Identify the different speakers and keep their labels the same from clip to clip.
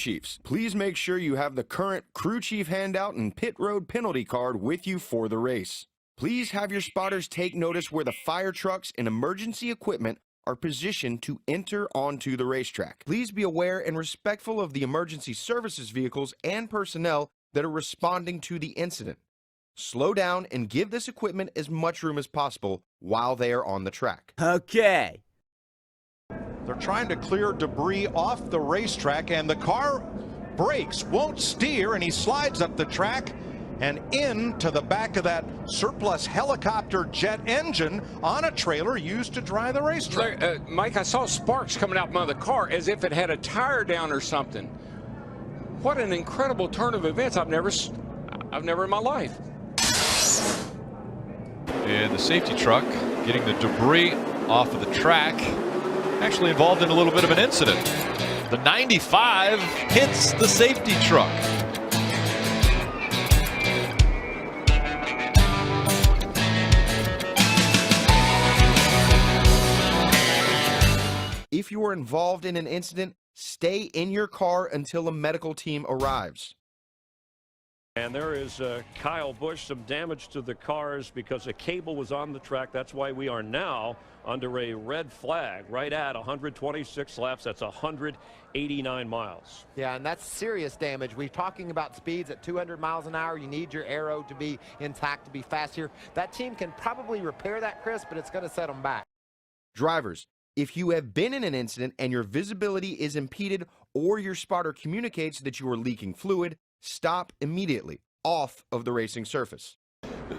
Speaker 1: chiefs. Please make sure you have the current crew chief handout and pit road penalty card with you for the race. Please have your spotters take notice where the fire trucks and emergency equipment are positioned to enter onto the racetrack. Please be aware and respectful of the emergency services vehicles and personnel that are responding to the incident. Slow down and give this equipment as much room as possible while they are on the track.
Speaker 2: Okay.
Speaker 3: They're trying to clear debris off the racetrack, and the car brakes, won't steer, and he slides up the track and into the back of that surplus helicopter jet engine on a trailer used to dry the racetrack.
Speaker 4: Mike, I saw sparks coming out from the car as if it had a tire down or something. What an incredible turn of events. I've never in my life.
Speaker 5: And the safety truck getting the debris off of the track, actually involved in a little bit of an incident. The 95 hits the safety truck.
Speaker 1: If you are involved in an incident, stay in your car until a medical team arrives.
Speaker 6: And there is Kyle Busch, some damage to the cars because a cable was on the track. That's why we are now under a red flag right at 126 laps. That's 189 miles.
Speaker 7: Yeah, and that's serious damage. We're talking about speeds at 200 miles an hour. You need your aero to be intact, to be fast here. That team can probably repair that, Chris, but it's going to set them back.
Speaker 1: Drivers, if you have been in an incident and your visibility is impeded or your spotter communicates that you are leaking fluid, stop immediately off of the racing surface.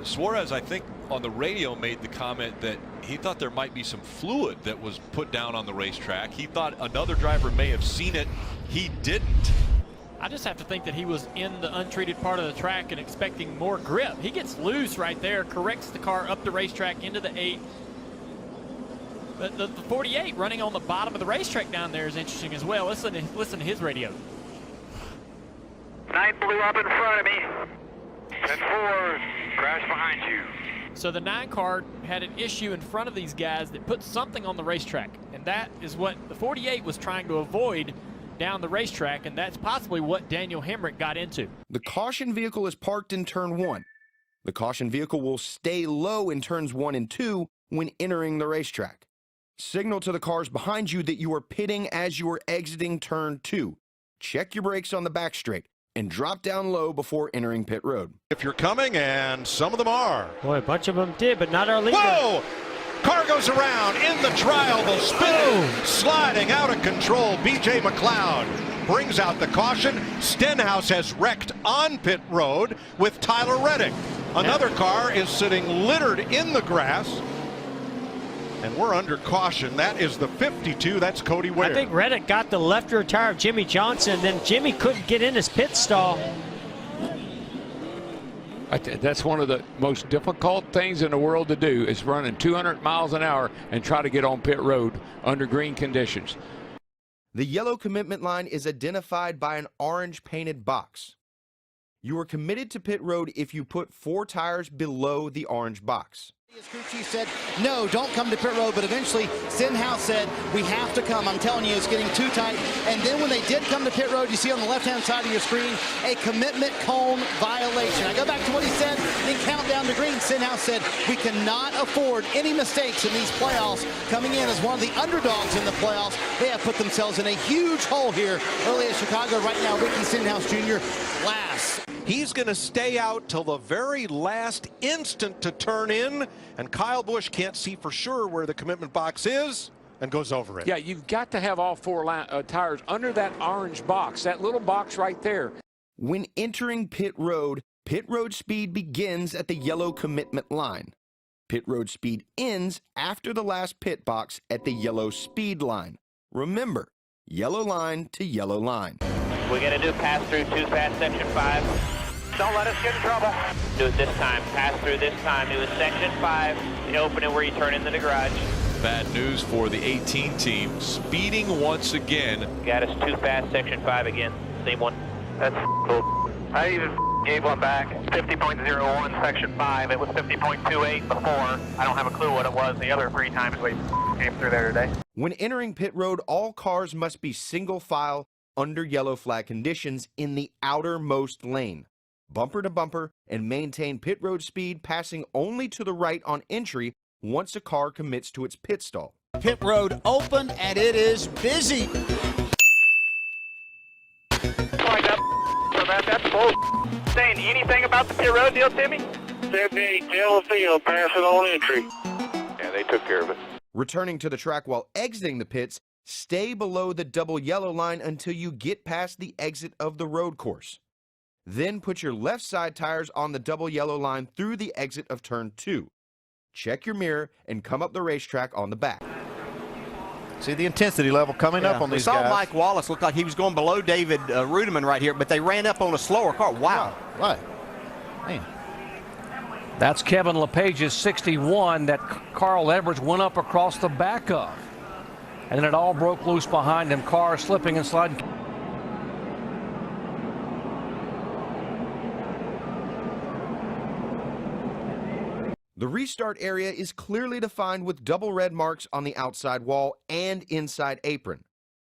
Speaker 5: Suarez, I think, on the radio made the comment that he thought there might be some fluid that was put down on the racetrack. He thought another driver may have seen it. He didn't.
Speaker 8: I just have to think that he was in the untreated part of the track and expecting more grip. He gets loose right there, corrects the car up the racetrack into the 8. But the 48 running on the bottom of the racetrack down there is interesting as well. Listen to his radio.
Speaker 9: 9 blew up in front of me. 10-4, crash behind you.
Speaker 8: So the 9 car had an issue in front of these guys that put something on the racetrack. And that is what the 48 was trying to avoid down the racetrack, and that's possibly what Daniel Hemrick got into.
Speaker 1: The caution vehicle is parked in turn 1. The caution vehicle will stay low in turns 1 and 2 when entering the racetrack. Signal to the cars behind you that you are pitting as you are exiting turn 2. Check your brakes on the back straight and drop down low before entering pit road.
Speaker 3: If you're coming, and some of them are.
Speaker 10: Boy, a bunch of them did, but not our leader.
Speaker 3: Whoa! Car goes around in the trial, the spin, sliding out of control. B.J. McLeod brings out the caution. Stenhouse has wrecked on pit road with Tyler Reddick. Another car is sitting littered in the grass. And we're under caution. That is the 52. That's Cody Ware.
Speaker 10: I think Reddick got the left rear tire of Jimmy Johnson. Then Jimmy couldn't get in his pit stall.
Speaker 4: That's one of the most difficult things in the world to do, is running 200 miles an hour and try to get on pit road under green conditions.
Speaker 1: The yellow commitment line is identified by an orange painted box. You are committed to pit road if you put 4 tires below the orange box.
Speaker 11: His crew chief said, no, don't come to pit road, but eventually Stenhouse said, we have to come. I'm telling you, it's getting too tight. And then when they did come to pit road, you see on the left-hand side of your screen, a commitment cone violation. I go back to what he said in countdown to green. Stenhouse said, we cannot afford any mistakes in these playoffs. Coming in as one of the underdogs in the playoffs, they have put themselves in a huge hole here early at Chicago. Right now, Ricky Stenhouse Jr. last.
Speaker 3: He's going to stay out till the very last instant to turn in, and Kyle Busch can't see for sure where the commitment box is and goes over it.
Speaker 4: Yeah, you've got to have all 4 tires under that orange box, that little box right there.
Speaker 1: When entering pit road speed begins at the yellow commitment line. Pit road speed ends after the last pit box at the yellow speed line. Remember, yellow line to yellow line.
Speaker 9: We're going to do pass through 2 past section 5. Don't let us get in trouble. Do it this time. Pass through this time. It was section 5. The opening where you turn into the garage.
Speaker 5: Bad news for the 18 team. Speeding once again.
Speaker 9: Got us 2 past section 5 again. Same one. That's cool. I even gave one back. 50.01 section 5. It was 50.28 before. I don't have a clue what it was the other 3 times we came through there today.
Speaker 1: When entering pit road, all cars must be single file under yellow flag conditions in the outermost lane, bumper to bumper, and maintain pit road speed, passing only to the right on entry once a car commits to its pit stall.
Speaker 11: Pit road open, and it is busy.
Speaker 9: That's full. Saying anything about the pit road deal, Timmy?
Speaker 2: Said they tell the field, pass it on entry.
Speaker 9: Yeah, they took care of it.
Speaker 1: Returning to the track while exiting the pits, stay below the double yellow line until you get past the exit of the road course. Then put your left side tires on the double yellow line through the exit of turn 2. Check your mirror and come up the racetrack on the back.
Speaker 7: See the intensity level coming up on these guys.
Speaker 12: We saw Mike Wallace look like he was going below David Rudiman right here, but they ran up on a slower car. Wow.
Speaker 11: What? Man.
Speaker 13: That's Kevin LePage's 61 that Carl Edwards went up across the back of. And then it all broke loose behind him, car slipping and sliding.
Speaker 1: The restart area is clearly defined with double red marks on the outside wall and inside apron.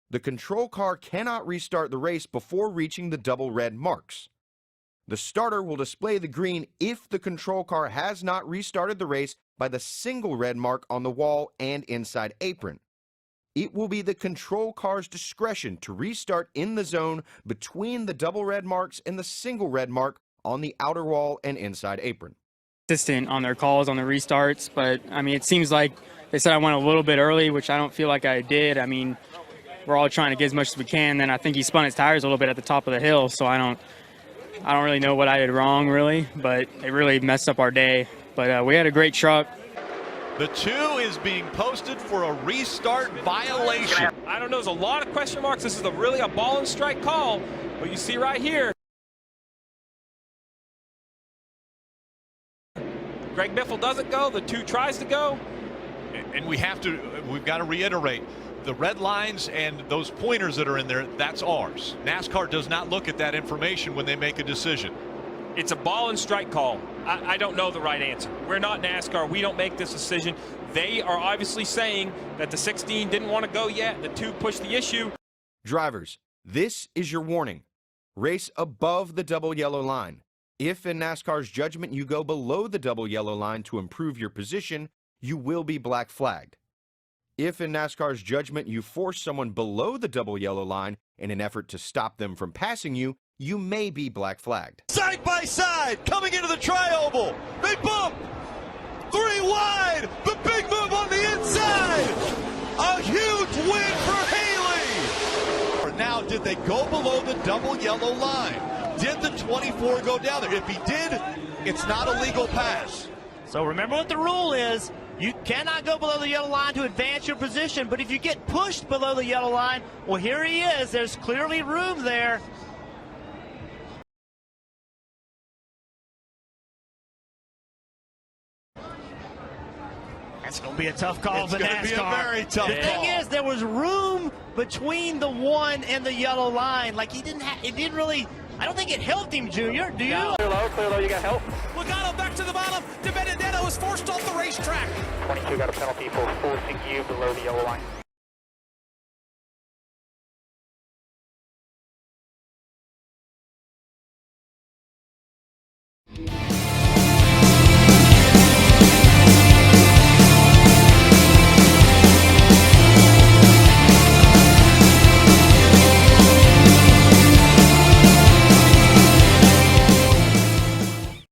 Speaker 1: The control car cannot restart the race before reaching the double red marks. The starter will display the green if the control car has not restarted the race by the single red mark on the wall and inside apron. It will be the control car's discretion to restart in the zone between the double red marks and the single red mark on the outer wall and inside apron.
Speaker 14: Consistent on their calls on the restarts, but I mean, it seems like they said I went a little bit early, which I don't feel like I did. I mean, we're all trying to get as much as we can. Then I think he spun his tires a little bit at the top of the hill, so I don't really know what I did wrong, really, but it really messed up our day. But we had a great truck.
Speaker 5: The 2 is being posted for a restart violation.
Speaker 15: I don't know. There's a lot of question marks. This is really a ball and strike call. But you see right here, Greg Biffle doesn't go. The 2 tries to go.
Speaker 5: And we've got to reiterate, the red lines and those pointers that are in there, that's ours. NASCAR does not look at that information when they make a decision.
Speaker 15: It's a ball and strike call. I don't know the right answer. We're not NASCAR. We don't make this decision. They are obviously saying that the 16 didn't want to go yet. The 2 pushed the issue.
Speaker 1: Drivers, this is your warning. Race above the double yellow line. If in NASCAR's judgment you go below the double yellow line to improve your position, you will be black flagged. If in NASCAR's judgment you force someone below the double yellow line in an effort to stop them from passing you, you may be black flagged.
Speaker 3: Side by side, coming into the tri-oval. Big bump. 3 wide. The big move on the inside. A huge win for Haley. Now, did they go below the double yellow line? Did the 24 go down there? If he did, it's not a legal pass.
Speaker 10: So remember what the rule is. You cannot go below the yellow line to advance your position, but if you get pushed below the yellow line, well, here he is. There's clearly room there. That's going to be a tough call for NASCAR.
Speaker 3: It's going to be a very tough call.
Speaker 10: The thing is, there was room between the 1 and the yellow line. Like, it didn't really, I don't think it helped him, Junior. Do you?
Speaker 9: Clear low, you got help.
Speaker 15: Logano back to the bottom. De Benedetto is forced off the racetrack.
Speaker 9: 22 got a penalty for forcing you below the yellow line.